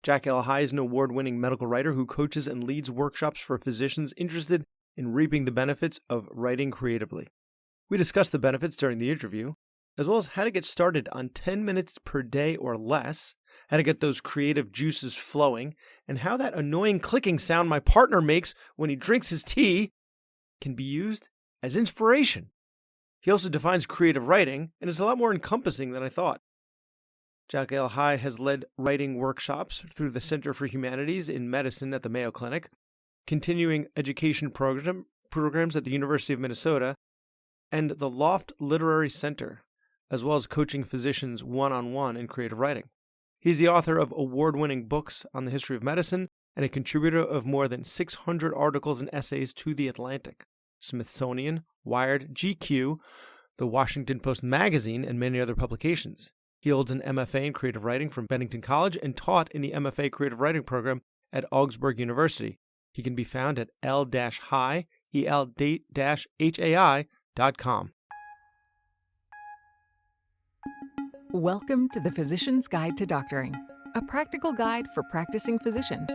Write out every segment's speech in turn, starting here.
Jack L. High is an award-winning medical writer who coaches and leads workshops for physicians interested in reaping the benefits of writing creatively. We discuss the benefits during the interview, as well as how to get started on 10 minutes per day or less, how to get those creative juices flowing, and how that annoying clicking sound my partner makes when he drinks his tea can be used as inspiration. He also defines creative writing, and it's a lot more encompassing than I thought. Jack L. High has led writing workshops through the Center for Humanities in Medicine at the Mayo Clinic, continuing education programs at the University of Minnesota, and the Loft Literary Center, as well as coaching physicians one-on-one in creative writing. He's the author of award-winning books on the history of medicine and a contributor of more than 600 articles and essays to The Atlantic, Smithsonian, Wired, GQ, The Washington Post Magazine, and many other publications. He holds an MFA in creative writing from Bennington College and taught in the MFA creative writing program at Augsburg University. He can be found at el-high, el-hai.com. Welcome to the Physician's Guide to Doctoring, a practical guide for practicing physicians.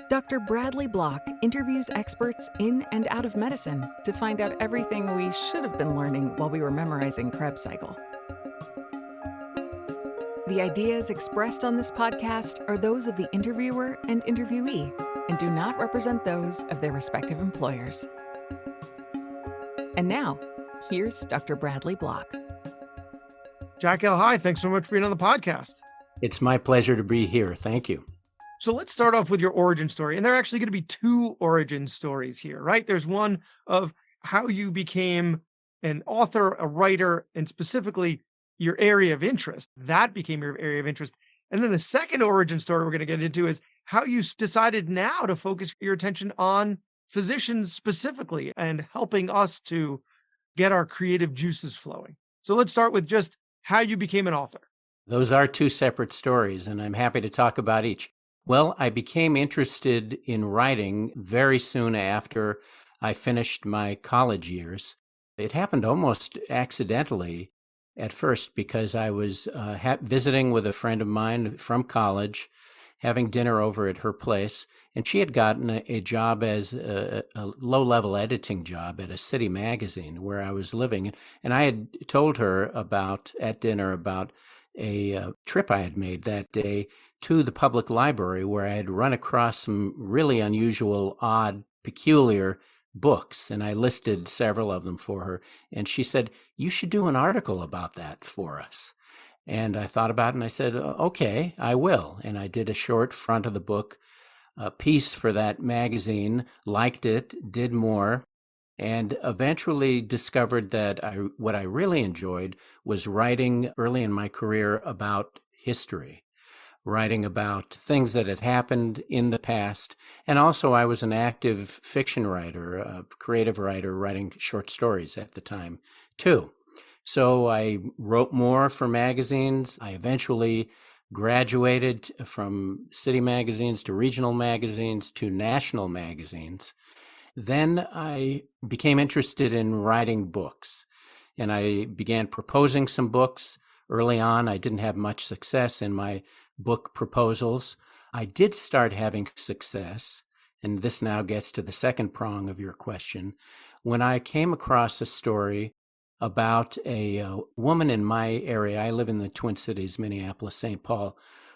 Dr. Bradley Block interviews experts in and out of medicine to find out everything we should have been learning while we were memorizing Krebs cycle. The ideas expressed on this podcast are those of the interviewer and interviewee and do not represent those of their respective employers. And now, here's Dr. Bradley Block. Jack L. High, thanks so much for being on the podcast. It's my pleasure to be here. Thank you. So let's start off with your origin story. And there are actually going to be two origin stories here, right? There's one of how you became an author, a writer, and specifically your area of interest. That became your area of interest. And then the second origin story we're going to get into is how you decided now to focus your attention on physicians specifically and helping us to get our creative juices flowing. So let's start with just how you became an author. Those are two separate stories, and I'm happy to talk about each. Well, I became interested in writing very soon after I finished my college years. It happened almost accidentally at first because I was visiting with a friend of mine from college, having dinner over at her place, and she had gotten a job as a low-level editing job at a city magazine where I was living. And I had told her at dinner about a trip I had made that day to the public library where I had run across some really unusual, odd, peculiar books, and I listed several of them for her. And she said, "You should do an article about that for us." And I thought about it, and I said, "Okay, I will." And I did a short front of the book piece for that magazine, liked it, did more, and eventually discovered that what I really enjoyed was writing early in my career about history, writing about things that had happened in the past. And also I was an active fiction writer, a creative writer, writing short stories at the time too. So I wrote more for magazines. I eventually graduated from city magazines to regional magazines to national magazines. Then I became interested in writing books, and I began proposing some books. Early on, I didn't have much success in my book proposals. I did start having success, and this now gets to the second prong of your question, when I came across a story about a woman in my area. I live in the Twin Cities, Minneapolis, St. Paul,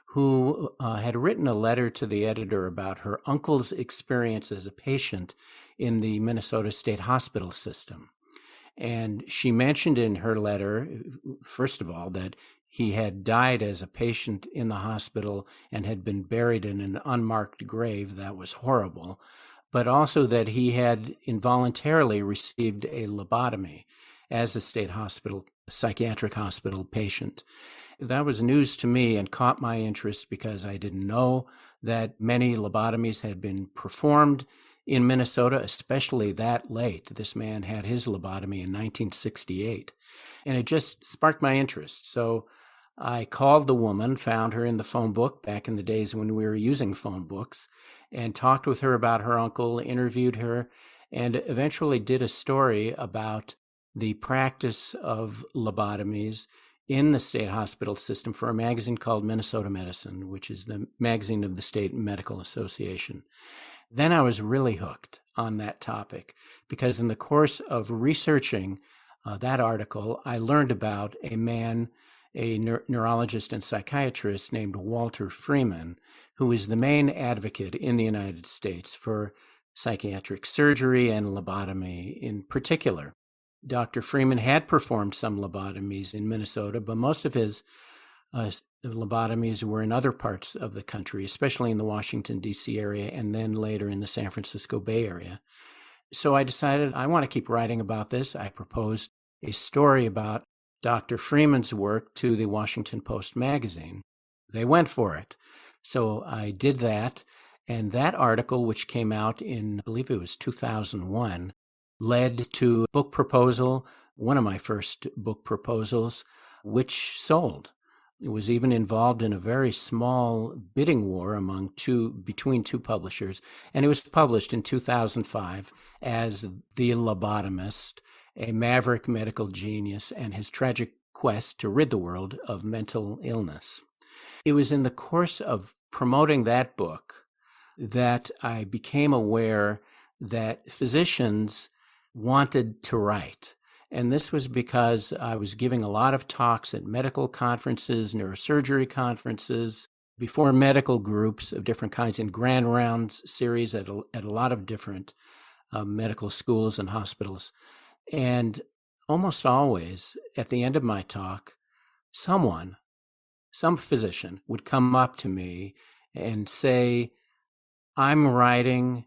who had written a letter to the editor about her uncle's experience as a patient in the Minnesota State Hospital system. And she mentioned in her letter, first of all, that he had died as a patient in the hospital and had been buried in an unmarked grave. That was horrible. But also that he had involuntarily received a lobotomy as a state hospital, psychiatric hospital patient. That was news to me and caught my interest because I didn't know that many lobotomies had been performed in Minnesota, especially that late. This man had his lobotomy in 1968, and it just sparked my interest. So I called the woman, found her in the phone book back in the days when we were using phone books, and talked with her about her uncle, interviewed her, and eventually did a story about the practice of lobotomies in the state hospital system for a magazine called Minnesota Medicine, which is the magazine of the State Medical Association. Then I was really hooked on that topic because in the course of researching that article, I learned about a man, a neurologist and psychiatrist named Walter Freeman, who is the main advocate in the United States for psychiatric surgery and lobotomy in particular. Dr. Freeman had performed some lobotomies in Minnesota, but most of his lobotomies were in other parts of the country, especially in the Washington, D.C. area, and then later in the San Francisco Bay Area. So I decided I want to keep writing about this. I proposed a story about Dr. Freeman's work to the Washington Post magazine. They went for it. So I did that, and that article, which came out in, I believe it was 2001, led to a book proposal, one of my first book proposals, which sold. It was even involved in a very small bidding war between two publishers, and it was published in 2005 as The Lobotomist, a maverick medical genius and his tragic quest to rid the world of mental illness. It was in the course of promoting that book that I became aware that physicians wanted to write. And this was because I was giving a lot of talks at medical conferences, neurosurgery conferences, before medical groups of different kinds in grand rounds series at a lot of different medical schools and hospitals. And almost always at the end of my talk, some physician would come up to me and say, I'm writing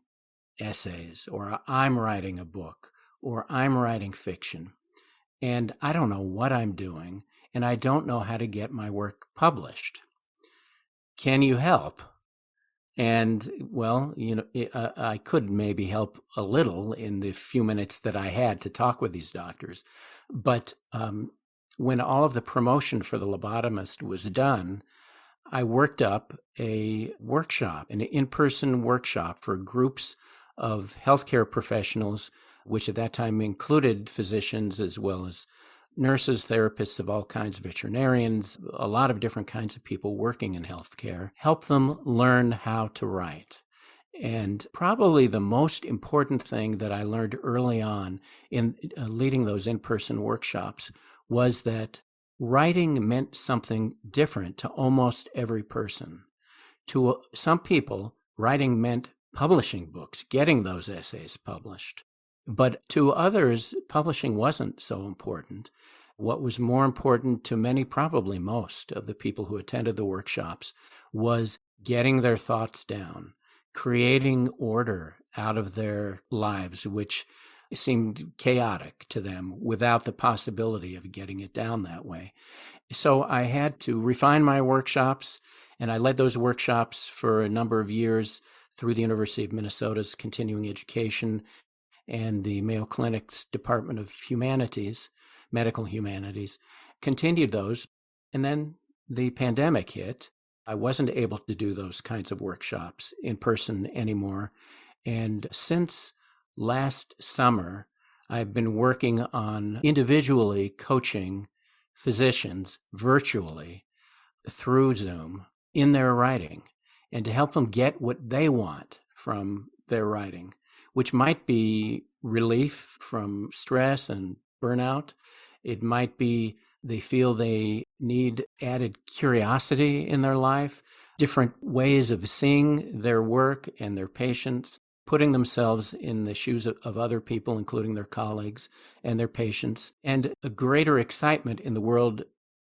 essays, or I'm writing a book, or I'm writing fiction, and I don't know what I'm doing, and I don't know how to get my work published. Can you help? And, well, I could maybe help a little in the few minutes that I had to talk with these doctors. But when all of the promotion for The Lobotomist was done, I worked up a workshop, an in-person workshop for groups of healthcare professionals, which at that time included physicians as well as nurses, therapists of all kinds, veterinarians, a lot of different kinds of people working in healthcare, help them learn how to write. And probably the most important thing that I learned early on in leading those in-person workshops was that writing meant something different to almost every person. To some people, writing meant publishing books, getting those essays published. But to others, publishing wasn't so important. What was more important to many, probably most, of the people who attended the workshops was getting their thoughts down, creating order out of their lives, which seemed chaotic to them without the possibility of getting it down that way. So I had to refine my workshops, and I led those workshops for a number of years through the University of Minnesota's continuing education and the Mayo Clinic's Department of Humanities, Medical Humanities, continued those. And then the pandemic hit. I wasn't able to do those kinds of workshops in person anymore. And since last summer, I've been working on individually coaching physicians virtually through Zoom in their writing and to help them get what they want from their writing, which might be relief from stress and burnout. It might be they feel they need added curiosity in their life, different ways of seeing their work and their patients, putting themselves in the shoes of other people, including their colleagues and their patients, and a greater excitement in the world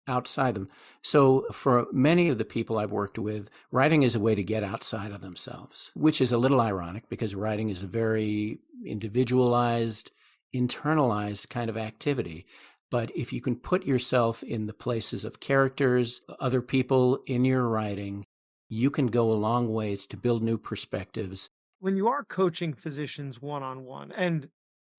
outside them. So for many of the people I've worked with, writing is a way to get outside of themselves, which is a little ironic because writing is a very individualized, internalized kind of activity. But if you can put yourself in the places of characters, other people in your writing, you can go a long ways to build new perspectives. When you are coaching physicians one-on-one, and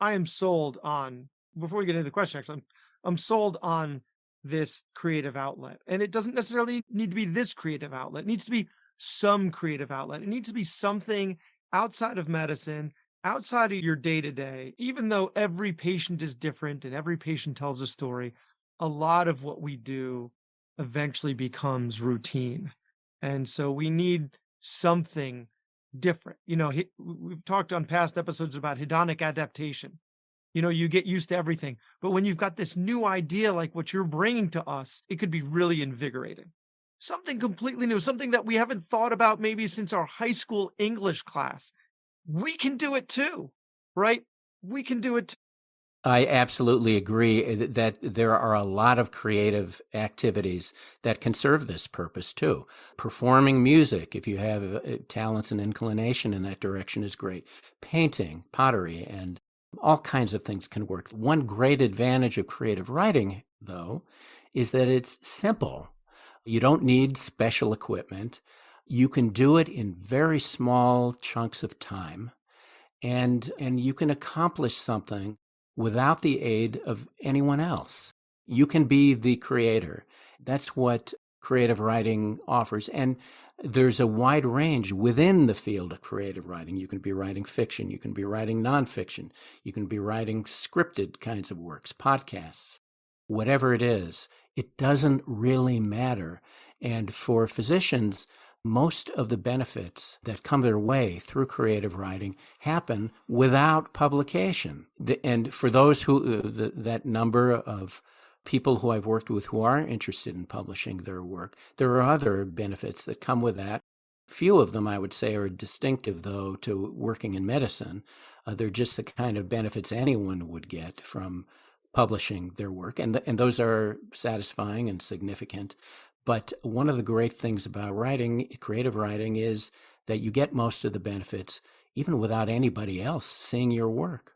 I am sold on, before we get into the question, actually, I'm sold on this creative outlet. And it doesn't necessarily need to be this creative outlet. It needs to be some creative outlet. It needs to be something outside of medicine, outside of your day-to-day, even though every patient is different and every patient tells a story. a lot of what we do eventually becomes routine. And so we need something different. We've talked on past episodes about hedonic adaptation. You get used to everything. But when you've got this new idea like what you're bringing to us, it could be really invigorating. Something completely new, something that we haven't thought about maybe since our high school English class. We can do it too, right? We can do it. I absolutely agree that there are a lot of creative activities that can serve this purpose too. Performing music, if you have talents and inclination in that direction, is great. Painting, pottery, and all kinds of things can work. One great advantage of creative writing, though, is that it's simple. You don't need special equipment. You can do it in very small chunks of time, and you can accomplish something without the aid of anyone else. You can be the creator. That's what creative writing offers. And there's a wide range within the field of creative writing. You can be writing fiction, you can be writing nonfiction, you can be writing scripted kinds of works, podcasts, whatever it is. It doesn't really matter. And for physicians, most of the benefits that come their way through creative writing happen without publication. And for those who, that number of people who I've worked with who are interested in publishing their work, there are other benefits that come with that. Few of them, I would say, are distinctive, though, to working in medicine. They're just the kind of benefits anyone would get from publishing their work, and those are satisfying and significant. But one of the great things about writing, creative writing, is that you get most of the benefits even without anybody else seeing your work.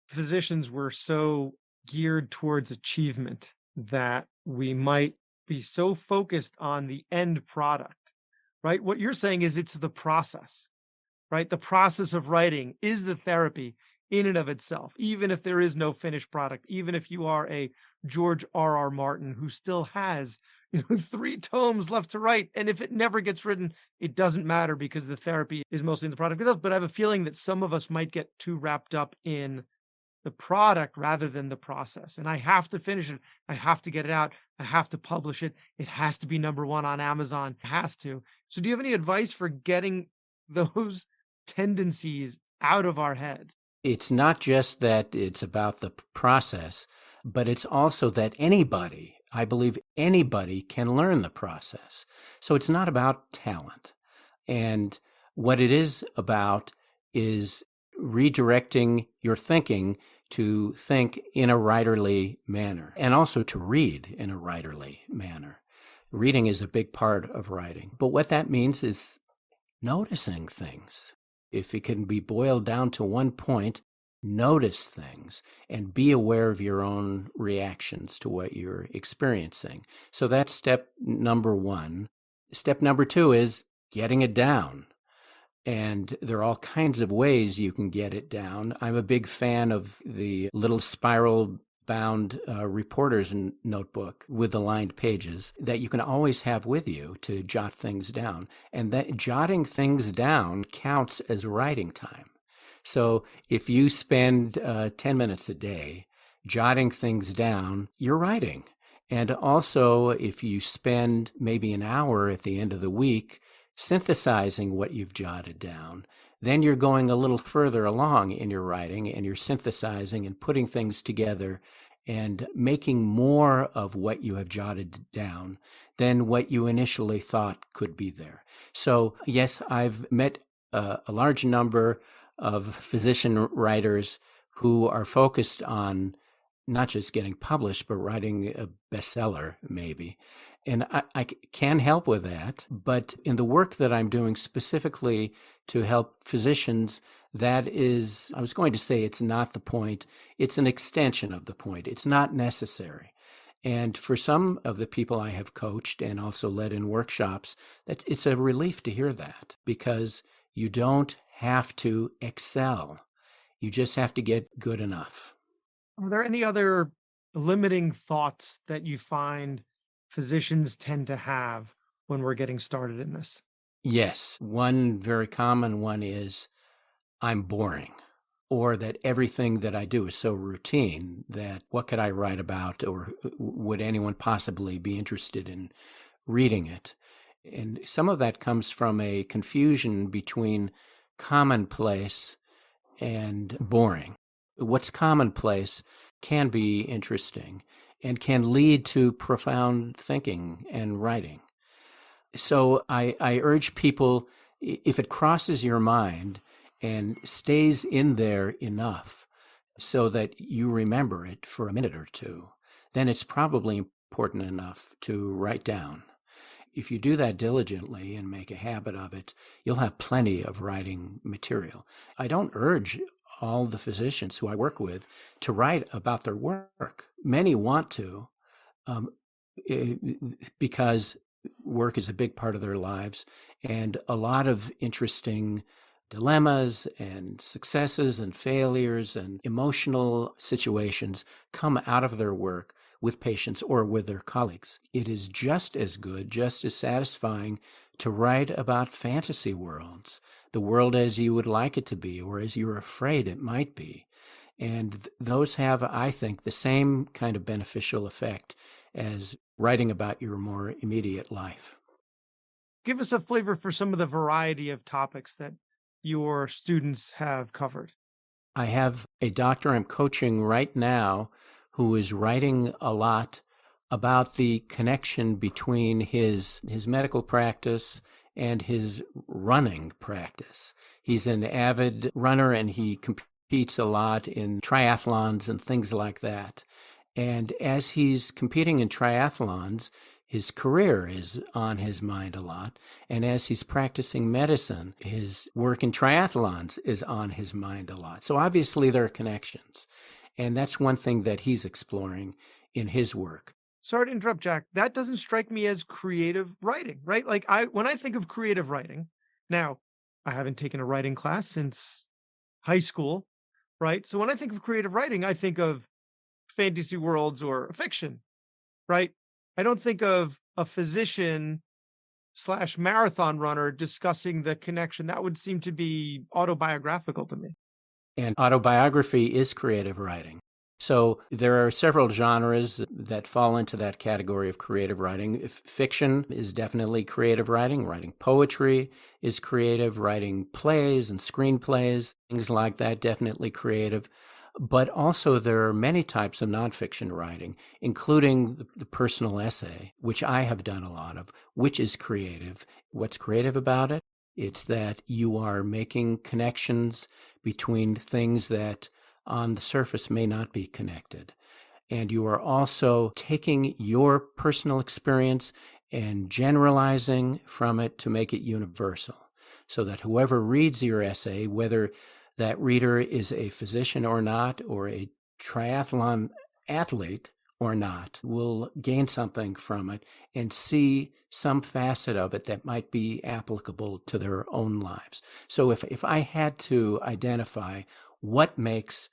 Physicians were so geared towards achievement that we might be so focused on the end product, right? What you're saying is it's the process, right? The process of writing is the therapy in and of itself, even if there is no finished product, even if you are a George R.R. Martin who still has 3 tomes left to write. And if it never gets written, it doesn't matter because the therapy is mostly in the product itself. But I have a feeling that some of us might get too wrapped up in the product rather than the process. And I have to finish it. I have to get it out. I have to publish it. It has to be #1 on Amazon. It has to. So do you have any advice for getting those tendencies out of our heads? It's not just that it's about the process, but it's also that anybody, I believe anybody, can learn the process. So it's not about talent. And what it is about is redirecting your thinking to think in a writerly manner, and also to read in a writerly manner. Reading is a big part of writing. But what that means is noticing things. If it can be boiled down to one point, notice things and be aware of your own reactions to what you're experiencing. So that's step #1. Step #2 is getting it down. And there are all kinds of ways you can get it down. I'm a big fan of the little spiral bound reporter's notebook with the lined pages that you can always have with you to jot things down. And that jotting things down counts as writing time. So if you spend 10 minutes a day jotting things down, you're writing. And also, if you spend maybe an hour at the end of the week synthesizing what you've jotted down, then you're going a little further along in your writing, and you're synthesizing and putting things together and making more of what you have jotted down than what you initially thought could be there. So yes, I've met a large number of physician writers who are focused on not just getting published, but writing a bestseller, maybe. And I can help with that. But in the work that I'm doing specifically to help physicians, that is, I was going to say it's not the point. It's an extension of the point. It's not necessary. And for some of the people I have coached and also led in workshops, it's a relief to hear that, because you don't have to excel. You just have to get good enough. Are there any other limiting thoughts that you find physicians tend to have when we're getting started in this? Yes. One very common one is, I'm boring. or that everything that I do is so routine that what could I write about, or would anyone possibly be interested in reading it? And some of that comes from a confusion between commonplace and boring. What's commonplace can be interesting and can lead to profound thinking and writing. So I urge people, if it crosses your mind and stays in there enough so that you remember it for a minute or two, then it's probably important enough to write down. If you do that diligently and make a habit of it, you'll have plenty of writing material. I don't urge all the physicians who I work with to write about their work. Many want to, because work is a big part of their lives, and a lot of interesting dilemmas and successes and failures and emotional situations come out of their work with patients or with their colleagues. It is just as good, just as satisfying to write about fantasy worlds, the world as you would like it to be or as you're afraid it might be. And those have, I think, the same kind of beneficial effect as writing about your more immediate life. Give us a flavor for some of the variety of topics that your students have covered. I have a doctor I'm coaching right now who is writing a lot about the connection between his medical practice and his running practice. He's an avid runner and he competes a lot in triathlons and things like that. And as he's competing in triathlons, his career is on his mind a lot. And as he's practicing medicine, his work in triathlons is on his mind a lot. So obviously there are connections. And that's one thing that he's exploring in his work. Sorry to interrupt, Jack. That doesn't strike me as creative writing, right? Like when I think of creative writing, now I haven't taken a writing class since high school, right? So when I think of creative writing, I think of fantasy worlds or fiction, right? I don't think of a physician / marathon runner discussing the connection. That would seem to be autobiographical to me. And autobiography is creative writing. So there are several genres that fall into that category of creative writing. Fiction is definitely creative writing. Writing poetry is creative. Writing plays and screenplays, things like that, definitely creative. But also there are many types of nonfiction writing, including the personal essay, which I have done a lot of, which is creative. What's creative about it? It's that you are making connections between things that on the surface may not be connected. And you are also taking your personal experience and generalizing from it to make it universal, so that whoever reads your essay, whether that reader is a physician or not, or a triathlon athlete or not, will gain something from it and see some facet of it that might be applicable to their own lives. So if I had to identify what makes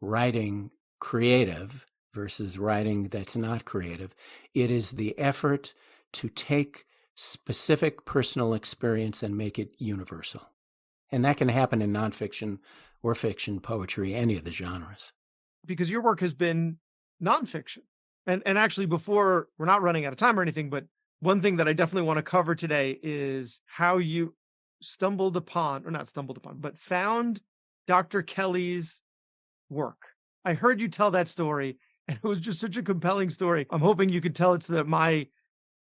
writing creative versus writing that's not creative, it is the effort to take specific personal experience and make it universal. And that can happen in nonfiction or fiction, poetry, any of the genres. Because your work has been nonfiction. And actually, before, we're not running out of time or anything, but one thing that I definitely want to cover today is how you found Dr. Kelly's work. I heard you tell that story, and it was just such a compelling story. I'm hoping you could tell it so that my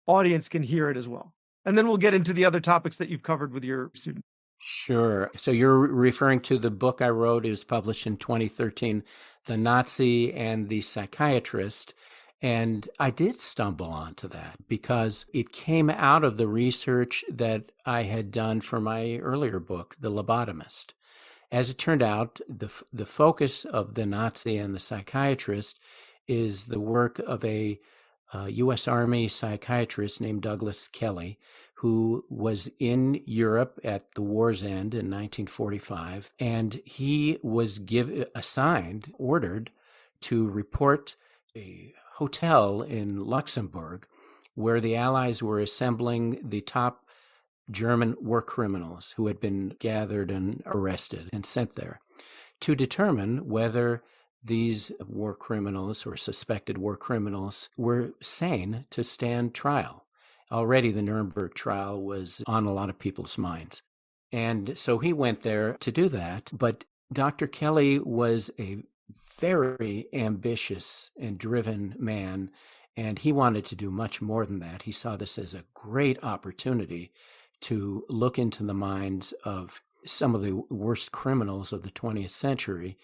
audience can hear it as well. And then we'll get into the other topics that you've covered with your students. Sure. So you're referring to the book I wrote. It was published in 2013, The Nazi and the Psychiatrist. And I did stumble onto that because it came out of the research that I had done for my earlier book, The Lobotomist. As it turned out, the focus of The Nazi and the Psychiatrist is the work of a U.S. Army psychiatrist named Douglas Kelly, who was in Europe at the war's end in 1945, and he was ordered to report a hotel in Luxembourg where the Allies were assembling the top German war criminals who had been gathered and arrested and sent there. to determine whether these war criminals or suspected war criminals were sane to stand trial. Already the Nuremberg trial was on a lot of people's minds. And so he went there to do that. But Dr. Kelly was a very ambitious and driven man, and he wanted to do much more than that. He saw this as a great opportunity to look into the minds of some of the worst criminals of the 20th century.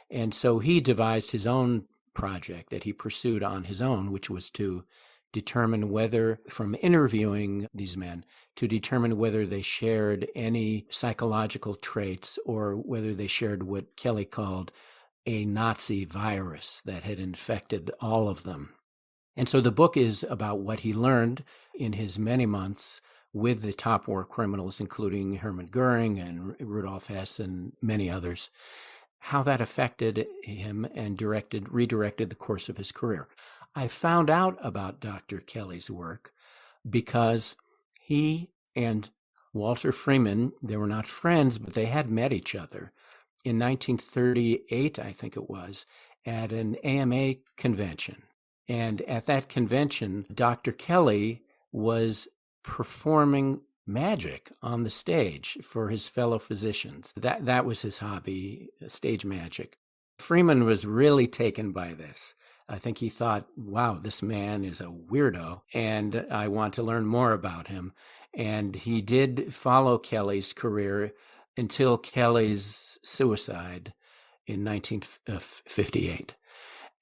And so he devised his own project that he pursued on his own, which was to determine whether, from interviewing these men, to determine whether they shared any psychological traits or whether they shared what Kelly called a Nazi virus that had infected all of them. And so the book is about what he learned in his many months with the top war criminals, including Hermann Goering and Rudolf Hess and many others, how that affected him and redirected the course of his career. I found out about Dr. Kelly's work because he and Walter Freeman, they were not friends, but they had met each other in 1938, I think it was, at an AMA convention. And at that convention, Dr. Kelly was performing magic on the stage for his fellow physicians. That was his hobby, stage magic. Freeman was really taken by this. I think he thought, wow, this man is a weirdo, and I want to learn more about him. And he did follow Kelly's career until Kelly's suicide in 1958.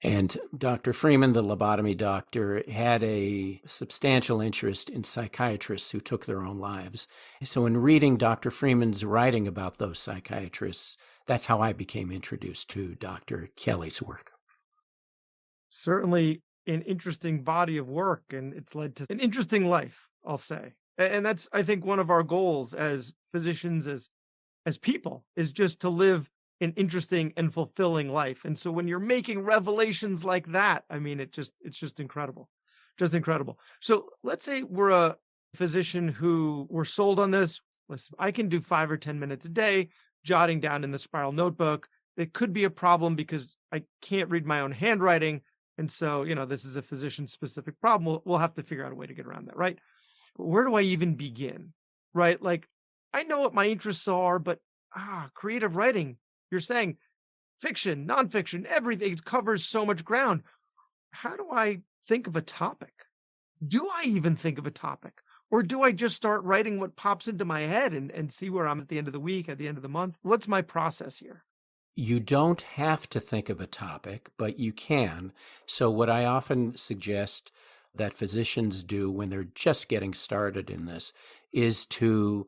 And Dr. Freeman, the lobotomy doctor, had a substantial interest in psychiatrists who took their own lives. So in reading Dr. Freeman's writing about those psychiatrists, that's how I became introduced to Dr. Kelly's work. Certainly an interesting body of work, and it's led to an interesting life, I'll say. And that's, I think, one of our goals as physicians, as people, is just to live an interesting and fulfilling life. And so when you're making revelations like that, I mean, it's just incredible, just incredible. So let's say we're a physician who we're sold on this. Listen, I can do 5 or 10 minutes a day, jotting down in the spiral notebook. It could be a problem because I can't read my own handwriting. And so, this is a physician specific problem. We'll have to figure out a way to get around that, right? But where do I even begin, right? Like, I know what my interests are, but creative writing, you're saying fiction, nonfiction, everything covers so much ground. How do I think of a topic? Do I even think of a topic? Or do I just start writing what pops into my head and see where I'm at the end of the week, at the end of the month? What's my process here? You don't have to think of a topic, but you can. So what I often suggest that physicians do when they're just getting started in this is to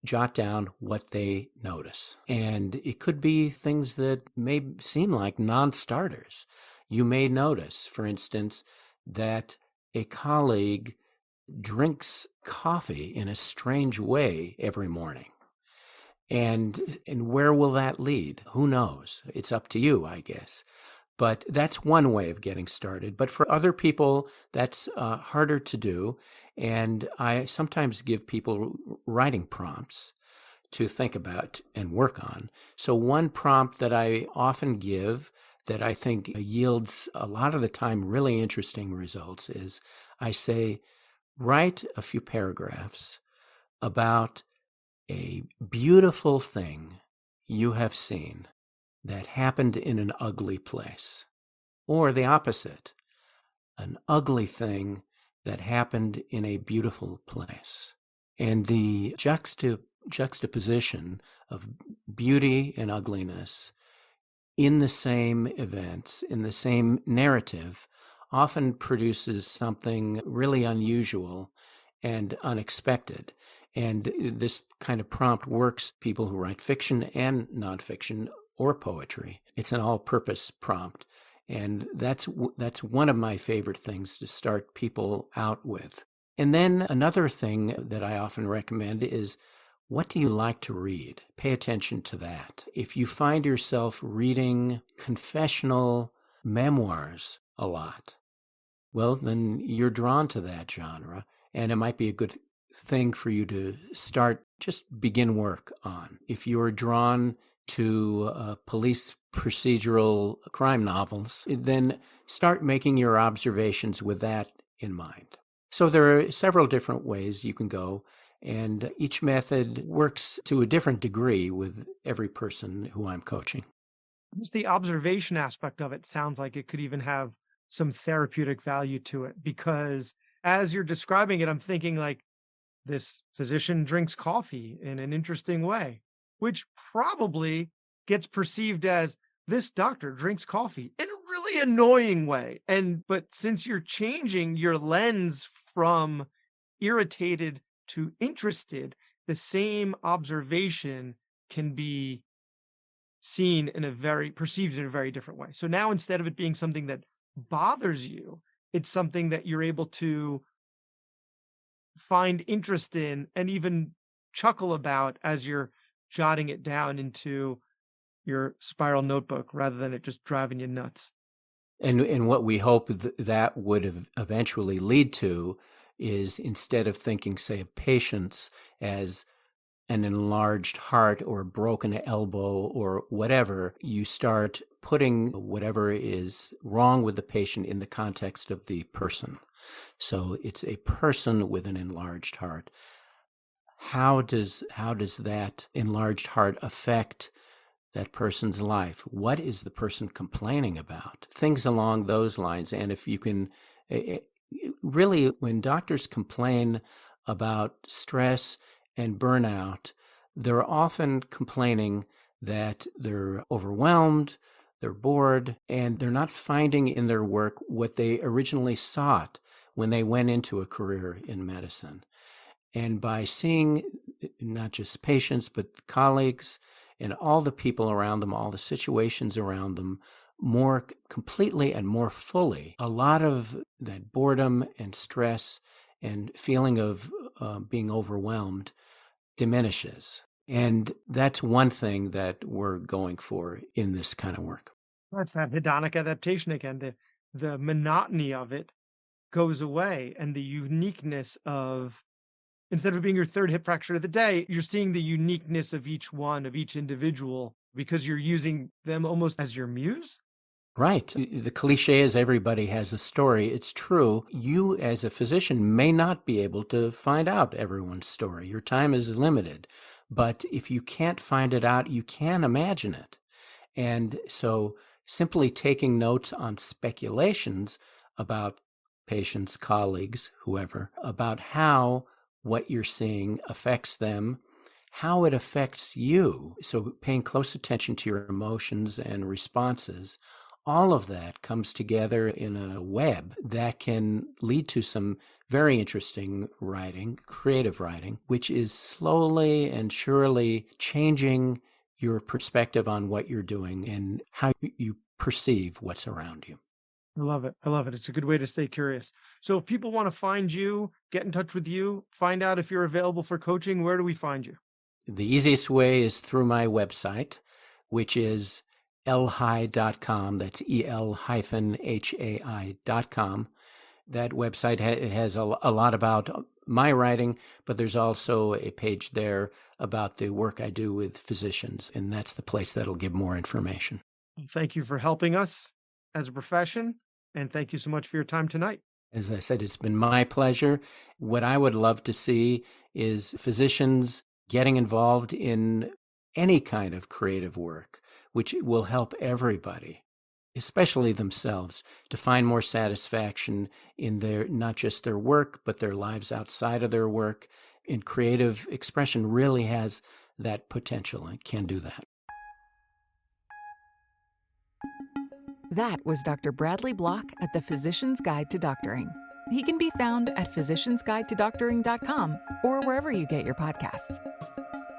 jot down what they notice. And it could be things that may seem like non-starters. You may notice, for instance, that a colleague drinks coffee in a strange way every morning. And where will that lead? Who knows? It's up to you, I guess. But that's one way of getting started. But for other people, that's harder to do. And I sometimes give people writing prompts to think about and work on. So one prompt that I often give that I think yields a lot of the time really interesting results is I say, write a few paragraphs about a beautiful thing you have seen that happened in an ugly place, or the opposite, an ugly thing that happened in a beautiful place. And the juxtaposition of beauty and ugliness in the same events, in the same narrative, often produces something really unusual and unexpected. And this kind of prompt works people who write fiction and nonfiction or poetry. It's an all-purpose prompt. And that's one of my favorite things to start people out with. And then another thing that I often recommend is, what do you like to read? Pay attention to that. If you find yourself reading confessional memoirs a lot, well, then you're drawn to that genre. And it might be a good thing for you to begin work on. If you're drawn to police procedural crime novels, then start making your observations with that in mind. So there are several different ways you can go, and each method works to a different degree with every person who I'm coaching. Just the observation aspect of it sounds like it could even have some therapeutic value to it, because as you're describing it, I'm thinking like this physician drinks coffee in an interesting way, which probably gets perceived as this doctor drinks coffee in a really annoying way. But since you're changing your lens from irritated to interested, the same observation can be perceived in a very different way. So now instead of it being something that bothers you, it's something that you're able to find interest in and even chuckle about as you're jotting it down into your spiral notebook rather than it just driving you nuts. And what we hope that would eventually lead to is, instead of thinking, say, of patients as an enlarged heart or a broken elbow or whatever, you start putting whatever is wrong with the patient in the context of the person. So it's a person with an enlarged heart. How does that enlarged heart affect that person's life? What is the person complaining about? Things along those lines. And if you can, really, when doctors complain about stress and burnout, they're often complaining that they're overwhelmed, they're bored, and they're not finding in their work what they originally sought when they went into a career in medicine. And by seeing not just patients, but colleagues and all the people around them, all the situations around them, more completely and more fully, a lot of that boredom and stress and feeling of being overwhelmed diminishes. And that's one thing that we're going for in this kind of work. That's that hedonic adaptation again. The monotony of it goes away, and the uniqueness of, instead of being your third hip fracture of the day, you're seeing the uniqueness of each one, of each individual, because you're using them almost as your muse. Right. The cliche is everybody has a story. It's true. You, as a physician, may not be able to find out everyone's story. Your time is limited. But if you can't find it out, you can imagine it. And so simply taking notes on speculations about patients, colleagues, whoever, about how what you're seeing affects them, how it affects you. So paying close attention to your emotions and responses, all of that comes together in a web that can lead to some very interesting writing, creative writing, which is slowly and surely changing your perspective on what you're doing and how you perceive what's around you. I love it. I love it. It's a good way to stay curious. So if people want to find you, get in touch with you, find out if you're available for coaching, where do we find you? The easiest way is through my website, which is elhai.com. That's el-hai.com. That website has a lot about my writing, but there's also a page there about the work I do with physicians, and that's the place that'll give more information. Thank you for helping us as a profession, and thank you so much for your time tonight. As I said, it's been my pleasure. What I would love to see is physicians getting involved in any kind of creative work, which will help everybody, especially themselves, to find more satisfaction in their, not just their work, but their lives outside of their work. And creative expression really has that potential and can do that. That was Dr. Bradley Block at the Physician's Guide to Doctoring. He can be found at physiciansguidetodoctoring.com or wherever you get your podcasts.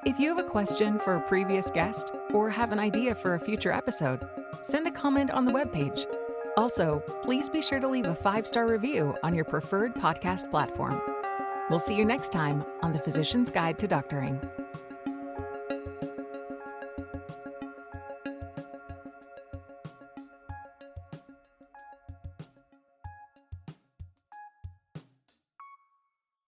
If you have a question for a previous guest or have an idea for a future episode, send a comment on the webpage. Also, please be sure to leave a 5-star review on your preferred podcast platform. We'll see you next time on the Physician's Guide to Doctoring.